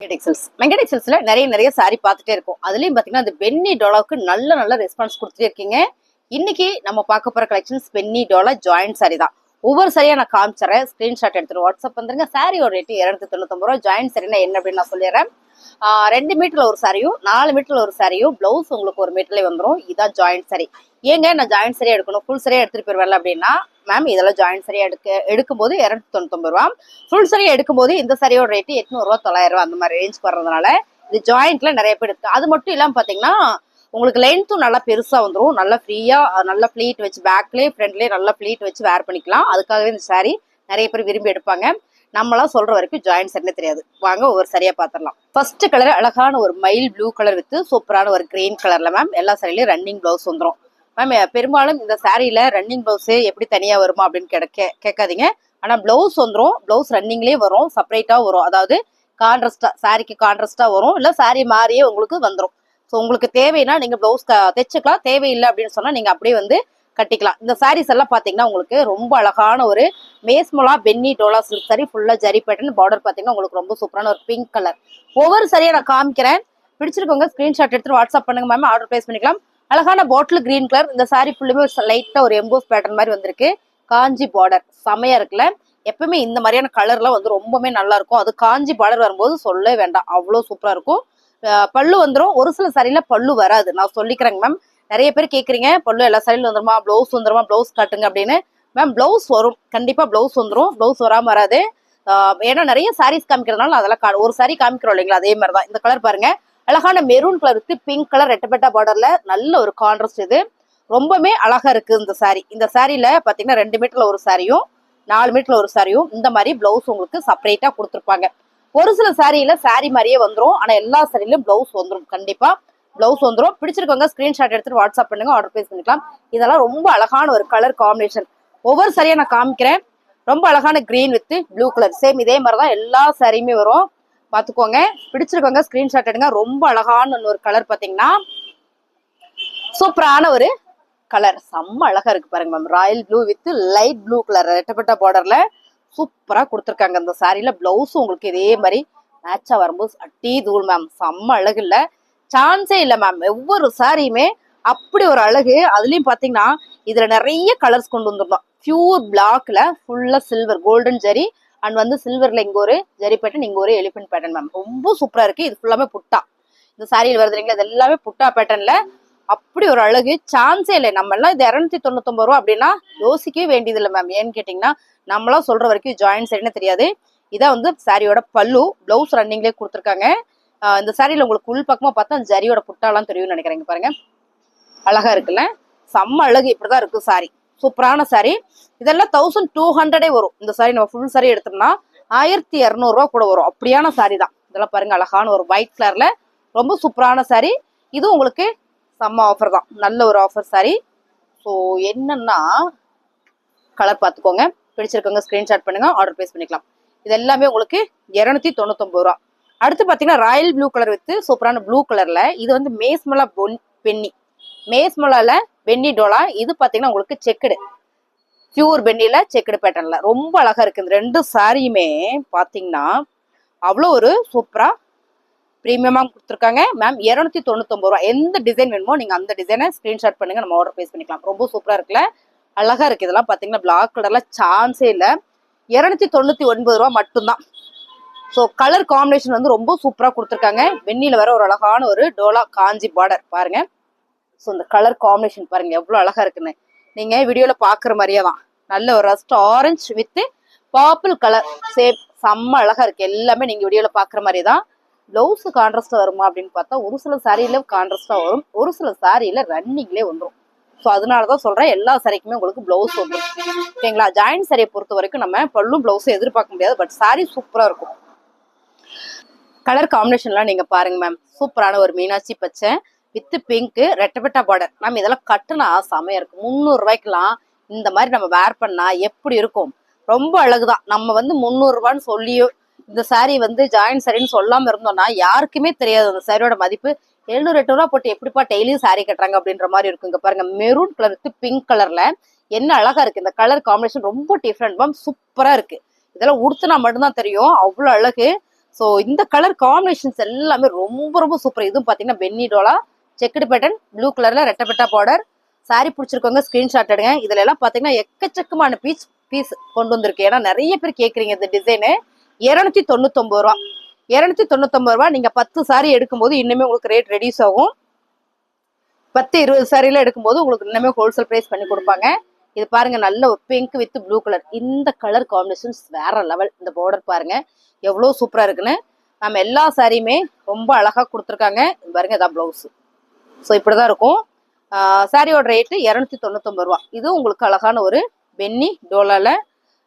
மெங்கடெக்சல்ஸ்ல நிறைய சாரி பார்த்துட்டே இருக்கும். அதுலயும் பாத்தீங்கன்னா அந்த பென்னி டோலாவுக்கு நல்ல ரெஸ்பான்ஸ் கொடுத்துட்டே இருக்கீங்க. இன்னைக்கு நம்ம பார்க்க போற கலெக்ஷன்ஸ் பென்னி டோலா ஜாயிண்ட் சாரி தான். ஒவ்வொரு சாரியா நான் காமிச்சறேன். ஸ்கிரீன்ஷாட் எடுத்துட்டு வாட்ஸ்அப் வந்துருங்க. சாரியோட ரேட் 299 ரூபாய். ஜாயிண்ட் சாரினா என்ன அப்படின்னு நான் சொல்லிடுறேன். 2 மீட்டர்ல ஒரு சாரியும் 4 மீட்டர்ல ஒரு சாரியும் பிளவுஸ் உங்களுக்கு 1 மீட்டர்ல வந்துடும். இதான் ஜாயிண்ட் சாரி. ஏங்க நான் ஜாயிண்ட் சாரியா எடுக்கணும், ஃபுல் சாரியா எடுத்துட்டு போயிருவேன் அப்படின்னா, மேம் இதெல்லாம் ஜாயிண்ட் சாரியா எடுக்கும்போது 299 ரூபா. ஃபுல் சாரியா எடுக்கும்போது இந்த சாரியோட ரேட்டு 800 ரூபா 900 ரூபா அந்த மாதிரி ரேஞ்ச் வர்றதுனால இது ஜாயிண்ட்ல நிறைய பேர் இருக்கு. அது மட்டும் இல்லாம பாத்தீங்கன்னா உங்களுக்கு லென்த்தும் நல்லா பெருசா வந்துடும். நல்லா ஃப்ரீயா நல்லா ஃபிளீட் வச்சு பேக்லேயே ஃப்ரண்ட்லேயே நல்லா ஃபிளீட் வச்சு வேர் பண்ணிக்கலாம். அதுக்காகவே இந்த சாரி நிறைய பேர் விரும்பி எடுப்பாங்க. நம்மளாம் சொல்ற வரைக்கும் ஜாயிண்ட் சரினே தெரியாது. வாங்க ஒவ்வொரு சரியா பாத்திரலாம். ஃபர்ஸ்ட் கலர் அழகான ஒரு மைல் ப்ளூ கலர் வித் சூப்பரான ஒரு கிரீன் கலர்ல மேம் எல்லா சாரிலையும் ரன்னிங் பிளவுஸ் வந்துடும். மேம் பெரும்பாலும் இந்த சாரியில ரன்னிங் பிளவுஸ் எப்படி தனியா வருமா அப்படின்னு கேட்காதீங்க. ஆனா பிளவுஸ் வந்துடும். பிளவுஸ் ரன்னிங்லேயே வரும், செப்பரேட்டா வரும். அதாவது கான்ட்ராஸ்டா சாரிக்கு கான்ட்ராஸ்டா வரும், இல்ல சாரி மாறியே உங்களுக்கு வந்துடும். ஸோ உங்களுக்கு தேவைன்னா நீங்க பிளவுஸ் தைச்சுக்கலாம். தேவையில்லை அப்படின்னு சொன்னா நீங்க அப்படியே வந்து கட்டிக்கலாம். இந்த சாரீஸ் எல்லாம் பாத்தீங்கன்னா உங்களுக்கு ரொம்ப அழகான ஒரு மேஸ்மோலா பென்னி டோலா சில்க் சாரி, ஃபுல்லா ஜரி பேட்டர்ன். பார்டர் பாத்தீங்கன்னா உங்களுக்கு ரொம்ப சூப்பரான ஒரு பிங்க் கலர். ஒவ்வொரு சாரியை நான் காமிக்கிறேன். பிடிச்சிருக்கவங்க ஸ்கிரீன்ஷாட் எடுத்துட்டு வாட்ஸ்அப் பண்ணுங்க மேம், ஆர்டர் பிளேஸ் பண்ணிக்கலாம். அழகான பாட்டில் கிரீன் கலர். இந்த சாரி ஃபுல்லுமே லைட்டா ஒரு எம்போஸ் பேட்டர்ன் மாதிரி வந்திருக்கு. காஞ்சி பார்டர் செமையா இருக்குல்ல. எப்பவுமே இந்த மாதிரியான கலர்லாம் வந்து ரொம்பவே நல்லா இருக்கும். அது காஞ்சி பார்டர் வரும்போது சொல்லவே வேண்டாம், அவ்வளோ சூப்பரா இருக்கும். பல்லு வந்துடும். ஒரு சில சாரியில பல்லு வராது, நான் சொல்லிக்கிறேங்க மேம். நிறைய பேர் கேட்குறீங்க பல்லு எல்லா சாரியிலும் வந்துருமா, பிளவுஸ் வந்துருமா, பிளவுஸ் காட்டுங்க அப்படின்னு. மேம் பிளவுஸ் வரும், கண்டிப்பா பிளவுஸ் வந்துடும். பிளவுஸ் வராம வராது. ஏன்னா நிறைய சாரீஸ் காமிக்கிறதுனால அதெல்லாம் ஒரு சாரி காமிக்கிறோம் இல்லைங்களா, அதே மாதிரி தான். இந்த கலர் பாருங்க, அழகான மெரூன் கலருக்கு பிங்க் கலர் ரெட்டப்பட்ட பார்டர்ல நல்ல ஒரு கான்ட்ராஸ்ட். இது ரொம்பவே அழகா இருக்கு இந்த சாரி. இந்த சாரியில பாத்தீங்கன்னா 2 மீட்டர்ல ஒரு சாரியும் 4 மீட்டர்ல ஒரு சாரியும் இந்த மாதிரி பிளவுஸ் உங்களுக்கு செப்பரேட்டா கொடுத்துருப்பாங்க. ஒரு சில சாரியில சாரி மாதிரியே வந்துடும். ஆனா எல்லா சாரியிலும் பிளவுஸ் வந்துடும், கண்டிப்பா பிளவுஸ் வந்துடும். பிடிச்சிருக்கவங்க ஸ்கிரீன்ஷாட் எடுத்துட்டு வாட்ஸ்அப் பண்ணுங்க, ஆர்டர் பிளேஸ் பண்ணிக்கலாம். இதெல்லாம் ரொம்ப அழகான ஒரு கலர் காம்பினேஷன். ஒவ்வொரு சாரியா நான் காமிக்கிறேன். ரொம்ப அழகான green with blue colour, same இதே மாதிரிதான் எல்லா சாரியுமே வரும். பாத்துக்கோங்க. பிடிச்சிருக்கவங்க ஸ்கிரீன்ஷாட் எடுங்க. ரொம்ப அழகான ஒரு கலர் பாத்தீங்கன்னா சூப்பரான ஒரு கலர், செம்ம அழகா இருக்கு பாருங்க ma'am. Royal blue with light blue colour ரெட்டப்பட்ட பார்டர்ல சூப்பரா கொடுத்துருக்காங்க. இந்த சாரியில பிளவுஸும் உங்களுக்கு இதே மாதிரி மேட்சா வரும்போது அட்டி தூள் மேம், செம்ம அழகு இல்ல, சான்ஸே இல்லை மேம். ஒவ்வொரு சாரியுமே அப்படி ஒரு அழகு. அதுலயும் பாத்தீங்கன்னா இதுல நிறைய கலர்ஸ் கொண்டு வந்துருந்தோம். பியூர் பிளாக்ல ஃபுல்லா சில்வர் கோல்டன் ஜரி அண்ட் வந்து சில்வர்ல இங்க ஒரு ஜரி பேட்டர்ன், இங்க ஒரு எலிபென்ட் பேட்டர்ன் மேம். ரொம்ப சூப்பரா இருக்கு. இது ஃபுல்லாமே புட்டா இந்த சாரியில் வருது இல்லைங்களா, இது எல்லாமே புட்டா பேட்டர்ன்ல அப்படி ஒரு அழகு, சான்ஸே இல்லை. நம்ம எல்லாம் இது 299 ரூபா அப்படின்னா யோசிக்கவே வேண்டியது இல்லை மேம். ஏன்னு கேட்டீங்கன்னா நம்மளாம் சொல்ற வரைக்கும் ஜாயிண்ட் சரின்னு தெரியாது. இதான் வந்து சாரியோட பல்லு. பிளவுஸ் ரன்னிங்லேயே கொடுத்துருக்காங்க. இந்த சாரியில உங்களுக்கு உள் பக்கமா பார்த்தா அந்த ஜரியோட புட்டாலாம் தெரியும்னு நினைக்கிறேங்க. பாருங்க அழகா இருக்குல்ல, செம்ம அழகு. இப்படிதான் இருக்கு சாரி, சூப்பரான சாரி. இதெல்லாம் 1200 வரும். இந்த சாரி நம்ம ஃபுல் சாரி எடுத்தோம்னா 1200 ரூபா கூட வரும். அப்படியான சாரி தான் இதெல்லாம். பாருங்க அழகான ஒரு ஒயிட் கலர்ல ரொம்ப சூப்பரான சாரி. இது உங்களுக்கு செம்ம ஆஃபர் தான், நல்ல ஒரு ஆஃபர் சாரி. ஸோ என்னன்னா கலர் பார்த்துக்கோங்க. பிடிச்சிருக்கவங்க ஸ்கிரீன்ஷாட் பண்ணுங்க, ஆர்டர் பிளேஸ் பண்ணிக்கலாம். இது எல்லாமே உங்களுக்கு 299 ரூபா. அடுத்து பாத்தீங்கன்னா ராயல் ப்ளூ கலர் வித் சூப்பரான ப்ளூ கலர்ல. இது வந்து மேஸ்மலா பென்னி, மேஸ்மலால பென்னி டோலா. இது பாத்தீங்கன்னா உங்களுக்கு செக்குடு, பியூர் பென்னில செக்குடு பேட்டர்ன்ல ரொம்ப அழகா இருக்கு. இந்த 2 சாரியுமே பாத்தீங்கன்னா அவ்வளோ ஒரு சூப்பரா பிரீமியமா கொடுத்துருக்காங்க மேம். 299 ரூபா. எந்த டிசைன் வேணுமோ நீங்க அந்த டிசைனை ஸ்கிரீன்ஷாட் பண்ணுங்க, நம்ம ஆர்டர் பிளேஸ் பண்ணிக்கலாம். ரொம்ப சூப்பரா இருக்குல்ல, அழகா இருக்கு. இதெல்லாம் பாத்தீங்கன்னா பிளாக் கலர்ல சான்ஸே இல்லை. 299 ரூபா மட்டும்தான். ஸோ கலர் காம்பினேஷன் வந்து ரொம்ப சூப்பரா கொடுத்துருக்காங்க. வெண்ணில வர ஒரு அழகான ஒரு டோலா காஞ்சி பார்டர் பாருங்க. ஸோ இந்த கலர் காம்பினேஷன் பாருங்க எவ்வளவு அழகா இருக்குன்னு. நீங்க வீடியோல பாக்குற மாதிரியே தான். நல்ல ஒரு rust orange with purple colour, same செம்ம அழகா இருக்கு. எல்லாமே நீங்க வீடியோல பாக்குற மாதிரி தான். பிளவுஸ் கான்ட்ராஸ்டா வருமா அப்படின்னு பார்த்தா ஒரு சில சாரியில கான்ட்ராஸ்டா வரும், ஒரு சில சாரியில ரன்னிங்லேயே வந்துடும். ஸோ அதனாலதான் சொல்றேன் எல்லா சாரிக்குமே உங்களுக்கு பிளவுஸ் வந்துடும். ஓகேங்களா. ஜாயிண்ட் சாரியை பொறுத்த வரைக்கும் நம்ம பல்லும் பிளவுஸும் எதிர்பார்க்க முடியாது. பட் சாரி சூப்பரா இருக்கும். கலர் காம்பினேஷன்லாம் நீங்க பாருங்க மேம். சூப்பரான ஒரு மீனாட்சி பச்சை வித் பிங்க் ரெட்டப்பட்டா பார்டர் மேம். இதெல்லாம் கட்டுனா செமையா இருக்கும். 300 ரூபாய்க்குலாம் இந்த மாதிரி நம்ம வேர் பண்ணா எப்படி இருக்கும், ரொம்ப அழகுதான். நம்ம வந்து 300 ரூபான்னு சொல்லியோ இந்த சாரி வந்து ஜாயிண்ட் சாரின்னு சொல்லாம இருந்தோம்னா யாருக்குமே தெரியாது அந்த சாரியோட மதிப்பு. 700-800 ரூபா போட்டு எப்படிப்பா டெய்லியும் சாரி கட்டுறாங்க அப்படின்ற மாதிரி இருக்கும். இங்க பாருங்க மெரூன் கலர் வித் பிங்க் கலர்ல என்ன அழகா இருக்கு. இந்த கலர் காம்பினேஷன் ரொம்ப டிஃப்ரெண்ட் மேம், சூப்பரா இருக்கு. இதெல்லாம் உடுத்துனா மட்டும்தான் தெரியும், அவ்வளவு அழகு. ஸோ இந்த கலர் காம்பினேஷன்ஸ் எல்லாமே ரொம்ப ரொம்ப சூப்பர். இதுவும் பார்த்தீங்கன்னா பென்னி டோலா செக்குடு பேட்டர்ன் ப்ளூ கலர்ல ரெட்டப்பட்டா பார்டர். சாரி பிடிச்சிருக்கவங்க ஸ்கிரீன்ஷாட் எடுங்க. இதுல எல்லாம் பார்த்தீங்கன்னா எக்கச்சக்கமான பீஸ் கொண்டு வந்திருக்கு. ஏன்னா நிறைய பேர் கேட்குறீங்க இந்த டிசைனு. 299 ரூபா. 299 ரூபா. நீங்க 10 சாரி எடுக்கும்போது இன்னுமே உங்களுக்கு ரேட் ரெடியூஸ் ஆகும். 10-20 சாரியில எடுக்கும்போது உங்களுக்கு இன்னுமே ஹோல்சேல் பிரைஸ் பண்ணி கொடுப்பாங்க. இது பாருங்க, நல்ல ஒரு பிங்க் வித் ப்ளூ கலர். இந்த கலர் காம்பினேஷன்ஸ் வேற லெவல். இந்த பார்டர் பாருங்க எவ்வளவு சூப்பரா இருக்குன்னு. நம்ம எல்லா சாரியுமே ரொம்ப அழகா கொடுத்துருக்காங்க. பாருங்க, இதான் பிளவுஸ். ஸோ இப்படிதான் இருக்கும். சாரியோட ரேட்டு 299 ரூபா. இது உங்களுக்கு அழகான ஒரு பென்னி டோலால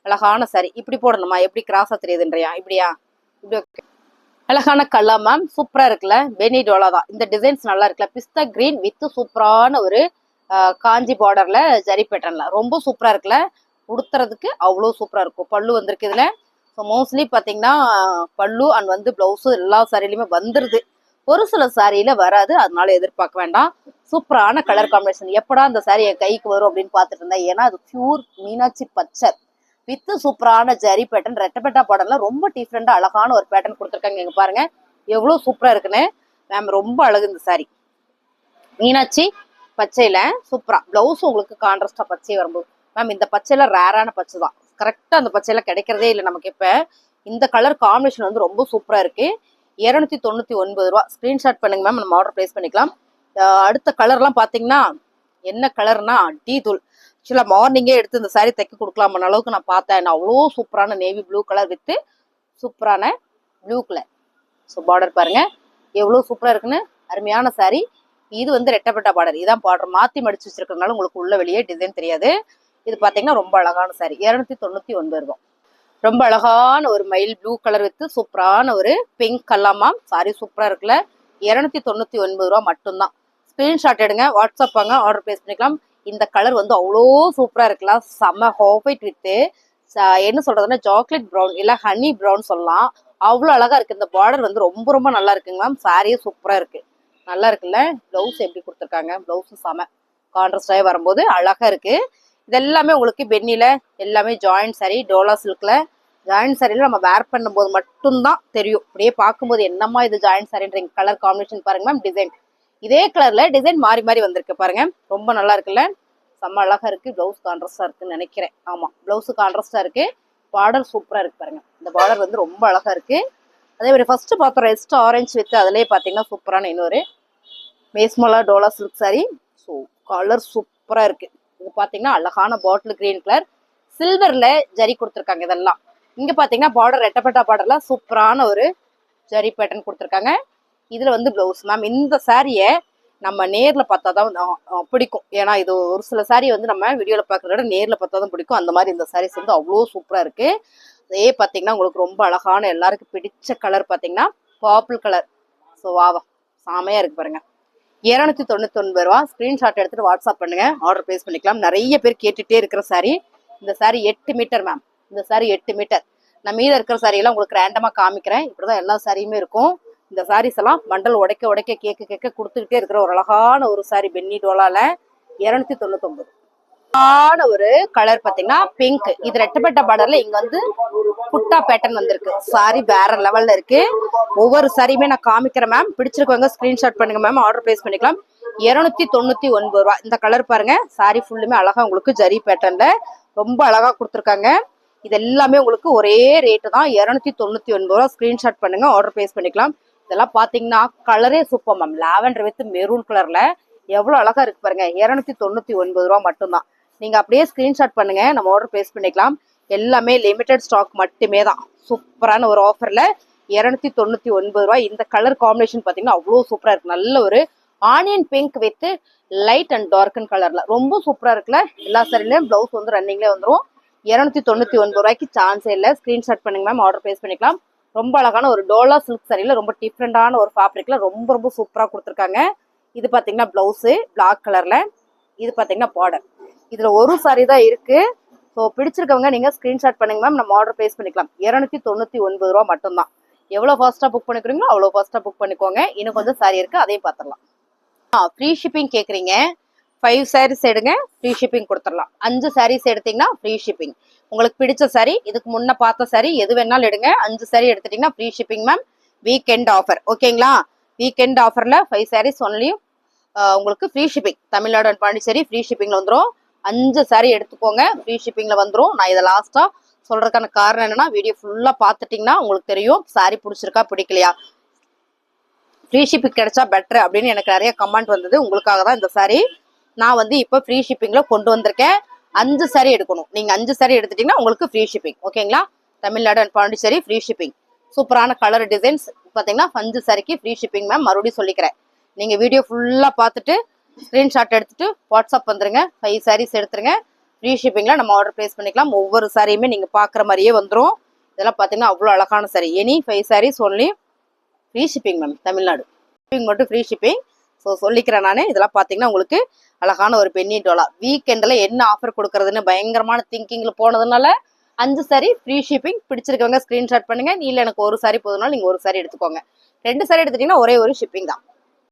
அழகான சாரி. இப்படி போடணுமா? எப்படி கிராஸா தெரியுதுன்றியா? இப்படியா? இப்படி ஓகே. அழகான கலர் மேம், சூப்பரா இருக்குல்ல. பென்னி டோலா தான். இந்த டிசைன்ஸ் நல்லா இருக்குல்ல. பிஸ்தா கிரீன் வித் சூப்பரான ஒரு காஞ்சி பார்டர்ல ஜரி பேட்டர்ன்ல ரொம்ப சூப்பரா இருக்குல்ல. உடுத்துறதுக்கு அவ்வளோ சூப்பரா இருக்கும். பல்லு வந்திருக்கு இதுல. ஸோ மோஸ்ட்லி பார்த்தீங்கன்னா பல்லு அண்ட் வந்து பிளவுஸு எல்லா சாரிலையுமே வந்துருது. ஒரு சில சாரியில வராது, அதனால எதிர்பார்க்க வேண்டாம். சூப்பரான கலர் காம்பினேஷன். எப்படா அந்த சாரி என் கைக்கு வரும் அப்படின்னு பார்த்துட்டு இருந்தேன். ஏன்னா அது பியூர் மீனாட்சி பச்சை வித்து சூப்பரான ஜரி பேட்டர்ன் ரெட்டப்பட்டா பார்டர்ல ரொம்ப டிஃப்ரெண்டா அழகான ஒரு பேட்டர்ன் கொடுத்துருக்காங்க. இங்க பாருங்க எவ்வளவு சூப்பரா இருக்குன்னு. மேம் ரொம்ப அழகு இந்த சாரி. மீனாட்சி பச்சையில சூப்பரா. பிளவுஸ் உங்களுக்கு கான்ட்ராஸ்டா பச்சை வரும்போது மேம் இந்த பச்சையில ரேரான பச்சை தான். கரெக்டா அந்த பச்சையில கிடைக்கிறதே இல்லை நமக்கு. இப்ப இந்த கலர் காம்பினேஷன் வந்து ரொம்ப சூப்பரா இருக்கு. 299 ரூபா. ஸ்கிரீன்ஷாட் பண்ணுங்க மேம், நம்ம ஆர்டர் பிளேஸ் பண்ணிக்கலாம். அடுத்த கலர்லாம் பாத்தீங்கன்னா என்ன கலர்னா டீ தூள். ஆக்சுவலா மார்னிங்கே எடுத்து இந்த சாரி தைக்க கொடுக்கலாமான அளவுக்கு நான் பார்த்தேன். அவ்வளோ சூப்பரான நேவி ப்ளூ கலர் வித்து சூப்பரான ப்ளூ கலர். ஸோ பார்டர் பாருங்க எவ்வளோ சூப்பரா இருக்குன்னு. அருமையான சாரி. இது வந்து ரெட்டப்பட்ட பார்டர். இதான் பார்டர் மாத்தி மடிச்சு வச்சிருக்கிறதுனால உங்களுக்கு உள்ள வெளியே டிசைன் தெரியாது. இது பாத்தீங்கன்னா ரொம்ப அழகான சாரி. 299 ரூபா. ரொம்ப அழகான ஒரு மயில் ப்ளூ கலர் வித்து சூப்பரான ஒரு பிங்க் கல்லாமா சாரி. சூப்பரா இருக்குல்ல. 299 ரூபா மட்டும்தான். ஸ்கிரீன்ஷாட் எடுங்க, வாட்ஸ்அப் வாங்க, ஆர்டர் பிளேஸ் பண்ணிக்கலாம். இந்த கலர் வந்து அவ்வளோ சூப்பரா இருக்கலாம். செம்ம ஹாஃபைட் வித்து என்ன சொல்றதுன்னா சாக்லேட் ப்ரௌன் இல்ல ஹனி ப்ரௌன் சொல்லலாம். அவ்வளோ அழகா இருக்கு. இந்த பார்டர் வந்து ரொம்ப ரொம்ப நல்லா இருக்குங்க மேம். சாரியே சூப்பரா இருக்கு. நல்லா இருக்குல்ல. பிளவுஸ் எப்படி கொடுத்துருக்காங்க? பிளவுஸ் செம கான்ட்ராஸ்டாக வரும்போது அழகா இருக்கு. இது எல்லாமே உங்களுக்கு பென்னில எல்லாமே ஜாயிண்ட் சாரி. டோலா சில்க்ல ஜாயிண்ட் சாரியில நம்ம வேர் பண்ணும்போது மட்டும்தான் தெரியும். அப்படியே பார்க்கும்போது என்னம்மா இது ஜாயிண்ட் சாரின்றீங்க. கலர் காம்பினேஷன் பாருங்க மேம். டிசைன் இதே கலர்ல டிசைன் மாறி மாறி வந்திருக்கு பாருங்க. ரொம்ப நல்லா இருக்குல்ல. செம்ம அழகா இருக்கு. பிளவுஸ் கான்ட்ராஸ்டா இருக்குன்னு நினைக்கிறேன். ஆமா, பிளவுஸ் கான்ட்ராஸ்டா இருக்கு. பார்டர் சூப்பரா இருக்கு பாருங்க. இந்த பார்டர் வந்து ரொம்ப அழகா இருக்கு. அதே மாதிரி ஃபர்ஸ்ட் பார்த்தோம் ரெஸ்ட் ஆரஞ்சு வித்து. அதுலயே பாத்தீங்கன்னா சூப்பரான இன்னொரு மேஸ்மலா டோலா சில்க் சாரி. ஸோ கலர் சூப்பரா இருக்கு. இது பாத்தீங்கன்னா அழகான பாட்டில் கிரீன் கலர் சில்வர்ல ஜரி கொடுத்துருக்காங்க. இதெல்லாம் இங்க பாத்தீங்கன்னா பார்டர் ரெட்டப்பட்டா பார்டர்ல சூப்பரான ஒரு ஜரி பேட்டர்ன் கொடுத்துருக்காங்க. இதுல வந்து பிளவுஸ் மேம். இந்த சாரிய நம்ம நேர்ல பார்த்தாதான் பிடிக்கும். ஏன்னா இது ஒரு சில சாரி வந்து நம்ம வீடியோல பாக்குறத விட நேர்ல பார்த்தாதான் பிடிக்கும். அந்த மாதிரி இந்த சாரீஸ் வந்து அவ்வளோ சூப்பரா இருக்கு. அதே பாத்தீங்கன்னா உங்களுக்கு ரொம்ப அழகான எல்லாருக்கும் பிடிச்ச கலர் பாத்தீங்கன்னா பர்பிள் கலர். ஸோ வாவா சாமையா இருக்கு பாருங்க. 299 ரூபா. ஸ்கிரீன்ஷாட் எடுத்துட்டு வாட்ஸ்அப் பண்ணுங்க, ஆர்டர் பிளேஸ் பண்ணிக்கலாம். நிறைய பேர் கேட்டுட்டே இருக்கிற சாரி. இந்த சாரி 8 மீட்டர் மேம். இந்த சாரி 8 மீட்டர். நான் மீத இருக்கிற சாரி எல்லாம் உங்களுக்கு ரேண்டமா காமிக்கிறேன். இப்படிதான் எல்லா சாரியுமே இருக்கும். இந்த சாரீஸ் எல்லாம் பண்டல் உடைக்க உடைக்க கேட்க கொடுத்துக்கிட்டே இருக்கிற ஒரு அழகான ஒரு சாரி பென்னி டோலால 299. ஒரு கலர் பாத்தீங்கன்னா பிங்க். இது ரெட்டப்பட்ட பார்டர்ல இங்க வந்து புட்டா பேட்டர்ன் வந்திருக்கு. சாரி வேற லெவல்ல இருக்கு. ஒவ்வொரு சாரியுமே நான் காமிக்கிறேன் மேம். பிடிச்சிருக்கவங்க ஸ்கிரீன்ஷாட் பண்ணுங்க மேம், ஆர்டர் பிளேஸ் பண்ணிக்கலாம். 299 ரூபா. இந்த கலர் பாருங்க. சாரி ஃபுல்லுமே அழகா உங்களுக்கு ஜரி பேட்டர்ன்ல ரொம்ப அழகா கொடுத்துருக்காங்க. இது எல்லாமே உங்களுக்கு ஒரே ரேட்டு தான். 299 ரூபா. ஸ்கிரீன்ஷாட் பண்ணுங்க, ஆர்டர் பிளேஸ் பண்ணிக்கலாம். இதெல்லாம் பாத்தீங்கன்னா கலரே super ma'am. Lavender with maroon கலர்ல எவ்வளவு அழகா இருக்கு பாருங்க. 299 ரூபா மட்டும்தான். நீங்க அப்படியே ஸ்கிரீன்ஷாட் பண்ணுங்க, நம்ம ஆர்டர் பிளேஸ் பண்ணிக்கலாம். எல்லாமே லிமிடெட் ஸ்டாக் மட்டுமே தான். சூப்பரான ஒரு ஆஃபர்ல 299 ரூபாய். இந்த கலர் காம்பினேஷன் பாத்தீங்கன்னா அவ்வளோ சூப்பரா இருக்கு. நல்ல ஒரு onion pink with light and darken கலர்ல ரொம்ப சூப்பரா இருக்குல்ல. எல்லா சாரிலையும் பிளவுஸ் வந்து ரன்னிங்ல வந்துடும். 299 ரூபாய்க்கு சான்ஸே இல்லை. ஸ்கிரீன்ஷாட் பண்ணுங்க மேம், ஆர்டர் பிளேஸ் பண்ணிக்கலாம். ரொம்ப அழகான ஒரு டோலா சில்க் சாரியில ரொம்ப டிஃப்ரெண்டான ஒரு ஃபேப்ரிக்ல ரொம்ப ரொம்ப சூப்பரா கொடுத்துருக்காங்க. இது பாத்தீங்கன்னா பிளவுஸ் பிளாக் கலர்ல. இது பாத்தீங்கன்னா பார்டர். இதுல ஒரு சாரி தான் இருக்கு. ஸோ பிடிச்சிருக்கவங்க நீங்க ஸ்கிரீன்ஷாட் பண்ணுங்க மேம், நம்ம ஆர்டர் பிளேஸ் பண்ணிக்கலாம். 299 ரூபா மட்டும்தான். எவ்வளவு ஃபாஸ்டா புக் பண்ணிக்கிறீங்களோ அவ்வளவு ஃபாஸ்டா புக் பண்ணிக்கோங்க. இன்னும் கொஞ்சம் சாரி இருக்கு, அதையும் பாத்திரலாம். ஃப்ரீ ஷிப்பிங் கேக்குறீங்க. 5 சாரீஸ் எடுங்க, ஃப்ரீ ஷிப்பிங் கொடுத்துடலாம். 5 சாரீஸ் எடுத்தீங்கன்னா ஃப்ரீ ஷிப்பிங். உங்களுக்கு பிடிச்ச சாரி, இதுக்கு முன்ன பார்த்த சாரி எது வேணாலும் எடுங்க. 5 சாரி எடுத்துட்டீங்கன்னா free shipping ma'am. Weekend offer ஓகேங்களா? வீக்கெண்ட் ஆஃபர்ல 5 சாரீஸ் ஒன்லி உங்களுக்கு free shipping. Tamil Nadu and Pondicherry free ஷிப்பிங்ல வந்துடும். 5 சாரி எடுத்துக்கோங்க, ஃப்ரீ ஷிப்பிங்ல வந்துடும். நான் இதை லாஸ்டா சொல்றதுக்கான காரணம் என்னன்னா, வீடியோ ஃபுல்லா பார்த்துட்டீங்கன்னா உங்களுக்கு தெரியும் சாரி பிடிச்சிருக்கா பிடிக்கலையா. ஃப்ரீ ஷிப்பிங் கிடைச்சா பெட்டர் அப்படின்னு எனக்கு நிறைய கமெண்ட் வந்தது. உங்களுக்காக தான் இந்த சாரி நான் வந்து இப்போ ஃப்ரீ ஷிப்பிங்ல கொண்டு வந்திருக்கேன். 5 சாரி எடுக்கணும். நீங்க 5 சாரி எடுத்துட்டீங்கன்னா உங்களுக்கு ஃப்ரீ ஷிப்பிங் ஓகேங்களா? Tamil Nadu and Pondicherry free shipping. சூப்பரான கலர் டிசைன்ஸ் பாத்தீங்கன்னா 5 சாரிக்கு ஃப்ரீ ஷிப்பிங் மேம். மறுபடியும் சொல்லிக்கிறேன், நீங்க வீடியோ ஃபுல்லா பார்த்துட்டு ஸ்கிரீன்ஷாட் எடுத்துட்டு வாட்ஸ்அப் வந்துருங்க. 5 சாரீஸ் எடுத்துருங்க. ஃப்ரீ ஷிப்பிங்ல நம்ம ஆர்டர் பிளேஸ் பண்ணிக்கலாம். ஒவ்வொரு சாரியுமே நீங்க பாக்குற மாதிரியே வந்துடும். இதெல்லாம் பாத்தீங்கன்னா அவ்வளவு அழகான sari. Any 5 saris only free shipping ma'am. Tamil Nadu shipping மட்டும் ஃப்ரீ ஷிப்பிங். ஸோ சொல்லிக்கிறேன் நானே. இதெல்லாம் பார்த்தீங்கன்னா உங்களுக்கு அழகான ஒரு பென்னி டோலா. வீக்கெண்டில் என்ன ஆஃபர் கொடுக்கறதுன்னு பயங்கரமான திங்கிங்கில் போனதுனால 5 சாரி ஃப்ரீ ஷிப்பிங். பிடிச்சிருக்கவங்க ஸ்க்ரீன்ஷாட் பண்ணுங்க. இல்லை எனக்கு ஒரு சாரி போதுனாலும் நீங்கள் ஒரு சாரி எடுத்துக்கோங்க. 2 சாரி எடுத்துட்டீங்கன்னா ஒரே ஒரு ஷிப்பிங் தான்.